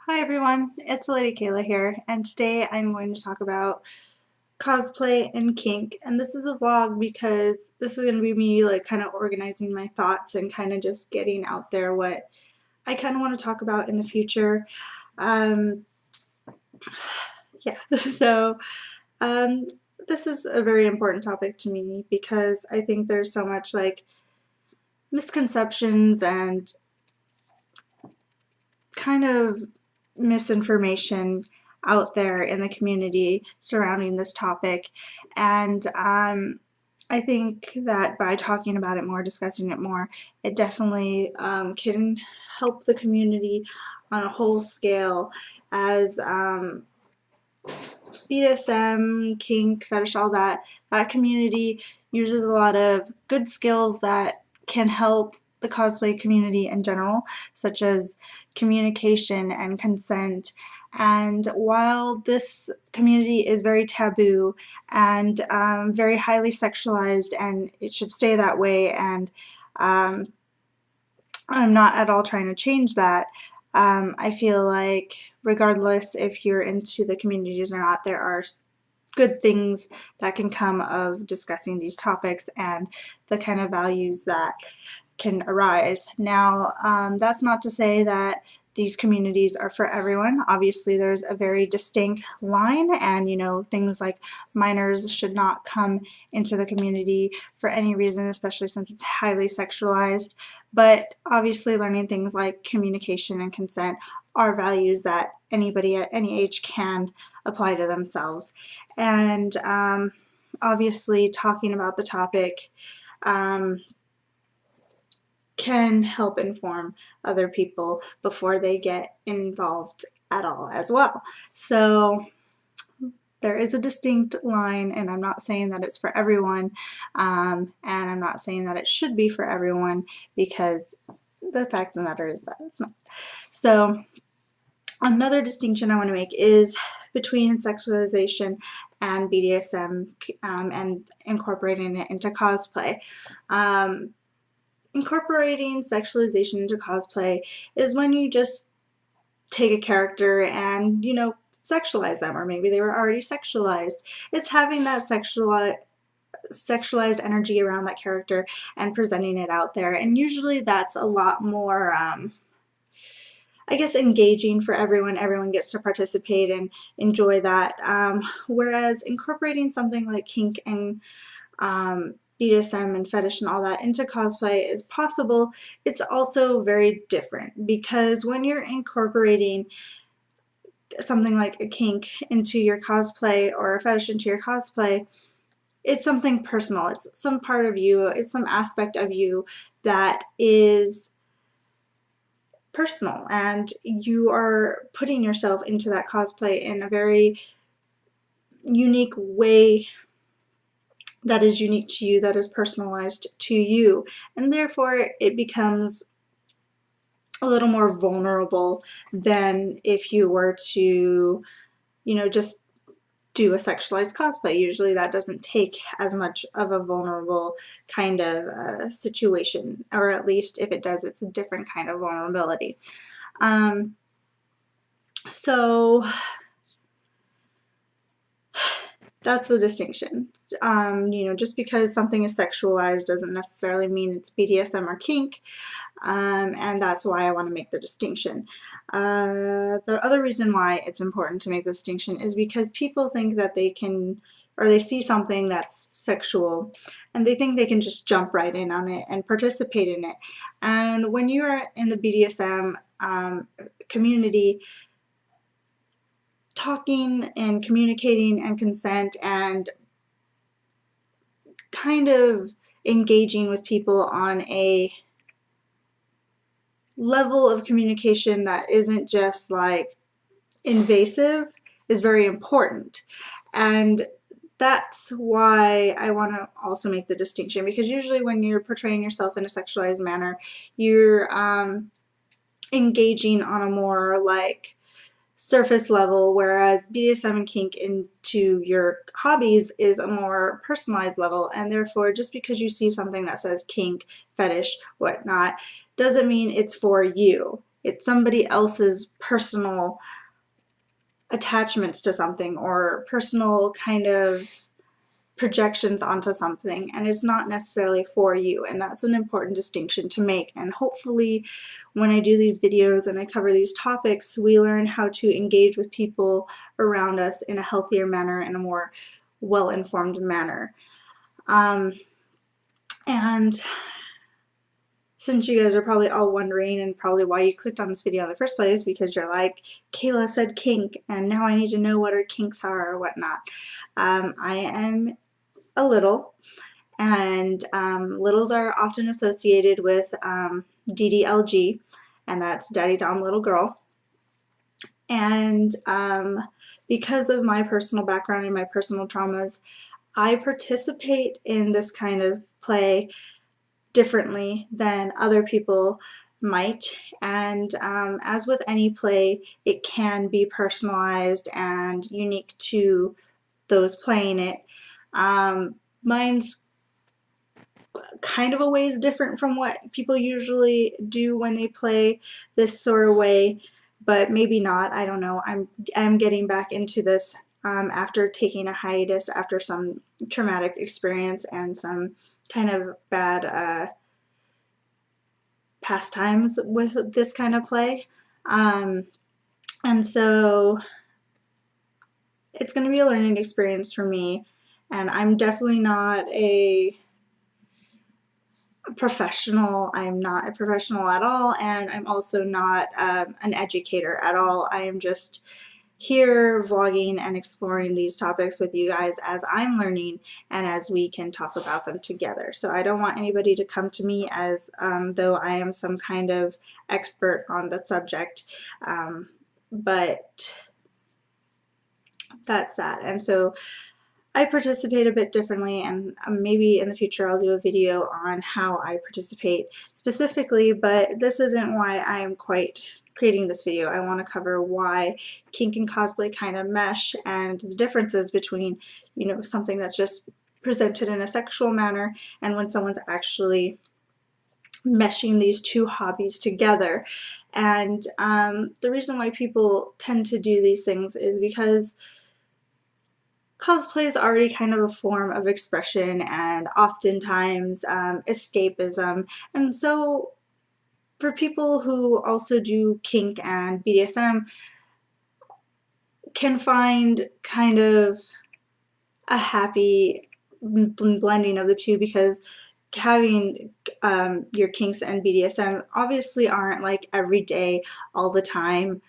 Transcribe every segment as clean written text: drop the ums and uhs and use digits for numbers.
Hi everyone, it's Lady Kayla here, and today I'm going to talk about cosplay and kink. And this is a vlog because this is going to be me kind of organizing my thoughts and kind of just getting out there what I kind of want to talk about in the future. Um, yeah, so um, this is a very important topic to me because I think there's so much misconceptions and kind of misinformation out there in the community surrounding this topic. And I think that by talking about it more, discussing it more, it definitely can help the community on a whole scale as BDSM, kink, fetish, all that community uses a lot of good skills that can help the cosplay community in general, such as communication and consent. And while this community is very taboo and very highly sexualized, and it should stay that way, and um, I'm not at all trying to change that. I feel like regardless if you're into the communities or not, there are good things that can come of discussing these topics and the kind of values that can arise. Now, that's not to say that these communities are for everyone. Obviously, there's a very distinct line, and things like minors should not come into the community for any reason, especially since it's highly sexualized. But obviously, learning things like communication and consent are values that anybody at any age can apply to themselves. And obviously, talking about the topic um, can help inform other people before they get involved at all as well. So there is a distinct line, and I'm not saying that it's for everyone, and I'm not saying that it should be for everyone, because the fact of the matter is that it's not. So another distinction I want to make is between sexualization and BDSM, and incorporating it into cosplay. Incorporating sexualization into cosplay is when you just take a character and, sexualize them, or maybe they were already sexualized. It's having that sexualized energy around that character and presenting it out there. And usually that's a lot more, I guess, engaging for everyone. Everyone gets to participate and enjoy that. Whereas incorporating something like kink and BDSM and fetish and all that into cosplay is possible. It's also very different, because when you're incorporating something like a kink into your cosplay or a fetish into your cosplay, it's something personal. It's some part of you, it's some aspect of you that is personal, and you are putting yourself into that cosplay in a very unique way that is unique to you, that is personalized to you, and therefore it becomes a little more vulnerable than if you were to, just do a sexualized cosplay. Usually that doesn't take as much of a vulnerable kind of situation, or at least if it does, it's a different kind of vulnerability. So that's the distinction. Just because something is sexualized doesn't necessarily mean it's BDSM or kink, and that's why I want to make the distinction. The other reason why it's important to make the distinction is because people think that they can, or they see something that's sexual, and they think they can just jump right in on it and participate in it. And when you are in the BDSM community, talking and communicating and consent and kind of engaging with people on a level of communication that isn't just invasive is very important. And that's why I want to also make the distinction, because usually when you're portraying yourself in a sexualized manner, you're engaging on a more surface level, whereas BDSM and kink into your hobbies is a more personalized level. And therefore, just because you see something that says kink, fetish, whatnot, doesn't mean it's for you. It's somebody else's personal attachments to something or personal kind of projections onto something, and it's not necessarily for you, and that's an important distinction to make. And hopefully when I do these videos and I cover these topics, we learn how to engage with people around us in a healthier manner and a more well-informed manner. And since you guys are probably all wondering, and probably why you clicked on this video in the first place, because you're like, Kayla said kink, and now I need to know what her kinks are or whatnot. I am a little, and littles are often associated with DDLG, and that's Daddy Dom Little Girl. And because of my personal background and my personal traumas, I participate in this kind of play differently than other people might. And as with any play, it can be personalized and unique to those playing it. Mine's kind of a ways different from what people usually do when they play this sort of way, but maybe not. I don't know. I'm getting back into this after taking a hiatus after some traumatic experience and some kind of bad pastimes with this kind of play. And so it's going to be a learning experience for me, and I'm definitely not a professional. I'm not a professional at all, and I'm also not an educator at all. I am just here vlogging and exploring these topics with you guys as I'm learning and as we can talk about them together. So I don't want anybody to come to me as though I am some kind of expert on the subject, but that's that. And so I participate a bit differently, and maybe in the future I'll do a video on how I participate specifically, but this isn't why I am quite creating this video. I want to cover why kink and cosplay kind of mesh, and the differences between, you know, something that's just presented in a sexual manner and when someone's actually meshing these two hobbies together. And the reason why people tend to do these things is because cosplay is already kind of a form of expression and oftentimes escapism. And so for people who also do kink and BDSM, can find kind of a happy blending of the two, because having your kinks and BDSM obviously aren't like every day, all the time,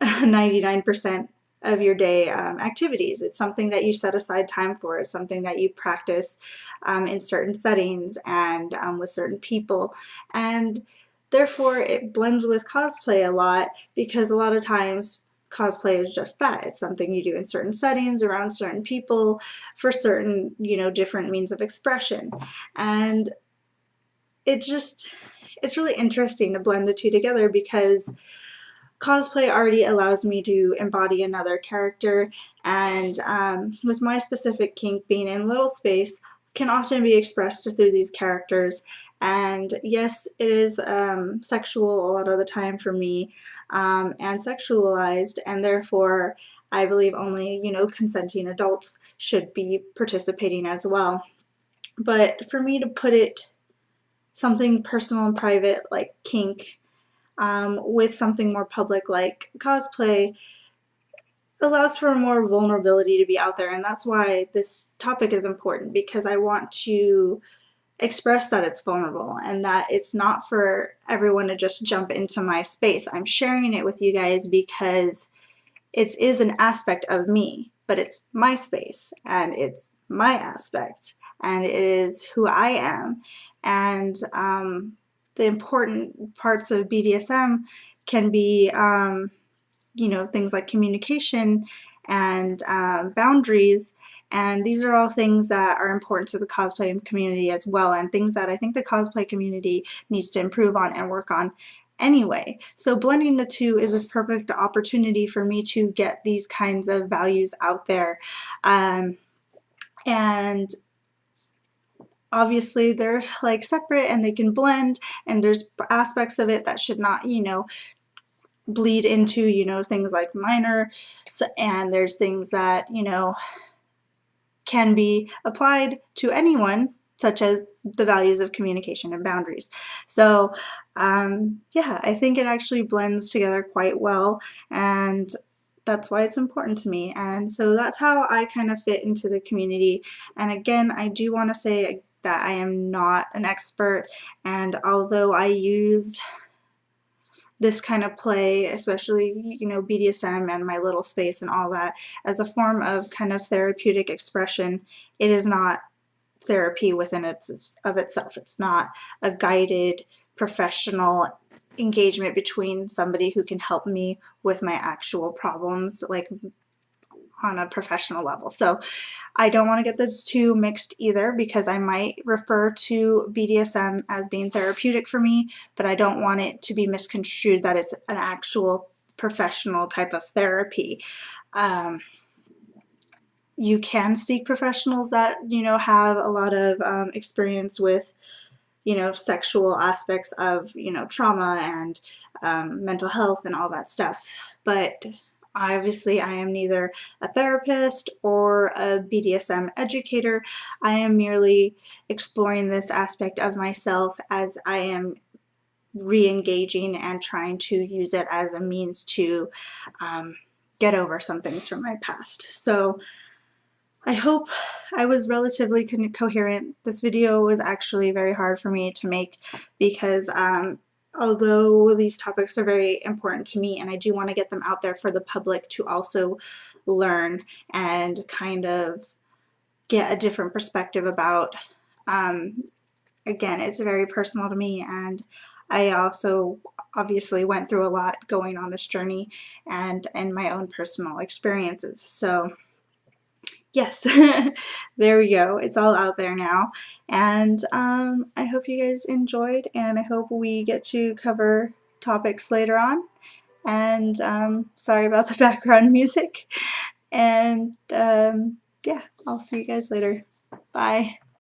99% of your day activities. It's something that you set aside time for. It's something that you practice in certain settings and with certain people. And therefore it blends with cosplay a lot, because a lot of times cosplay is just that. It's something you do in certain settings, around certain people, for certain, you know, different means of expression. And it's really interesting to blend the two together, because cosplay already allows me to embody another character, and with my specific kink being in little space, can often be expressed through these characters. And yes, it is sexual a lot of the time for me, and sexualized, and therefore I believe only, you know, consenting adults should be participating as well. But for me to put it something personal and private like kink with something more public like cosplay allows for more vulnerability to be out there. And that's why this topic is important, because I want to express that it's vulnerable and that it's not for everyone to just jump into my space. I'm sharing it with you guys because it is an aspect of me, but it's my space and it's my aspect and it is who I am. And the important parts of BDSM can be, you know, things like communication and boundaries. And these are all things that are important to the cosplay community as well, and things that I think the cosplay community needs to improve on and work on anyway. So blending the two is this perfect opportunity for me to get these kinds of values out there. And obviously they're like separate and they can blend, and there's aspects of it that should not, you know, bleed into, you know, things like minor, and there's things that, you know, can be applied to anyone, such as the values of communication and boundaries. So yeah, I think it actually blends together quite well, and that's why it's important to me. And so that's how I kind of fit into the community. And again, I do want to say that I am not an expert, and although I use this kind of play, especially, you know, BDSM and my little space and all that, as a form of kind of therapeutic expression, it is not therapy within of itself. It's not a guided professional engagement between somebody who can help me with my actual problems, like on a professional level. So I don't want to get those two mixed either, because I might refer to BDSM as being therapeutic for me, but I don't want it to be misconstrued that it's an actual professional type of therapy. You can seek professionals that, you know, have a lot of experience with, you know, sexual aspects of, you know, trauma and mental health and all that stuff. But obviously, I am neither a therapist or a BDSM educator. I am merely exploring this aspect of myself as I am re-engaging and trying to use it as a means to get over some things from my past. So I hope I was relatively coherent. This video was actually very hard for me to make because although these topics are very important to me and I do want to get them out there for the public to also learn and kind of get a different perspective about, again, it's very personal to me, and I also obviously went through a lot going on this journey and my own personal experiences. So yes, there we go. It's all out there now. And I hope you guys enjoyed, and I hope we get to cover topics later on. And sorry about the background music. And yeah, I'll see you guys later. Bye.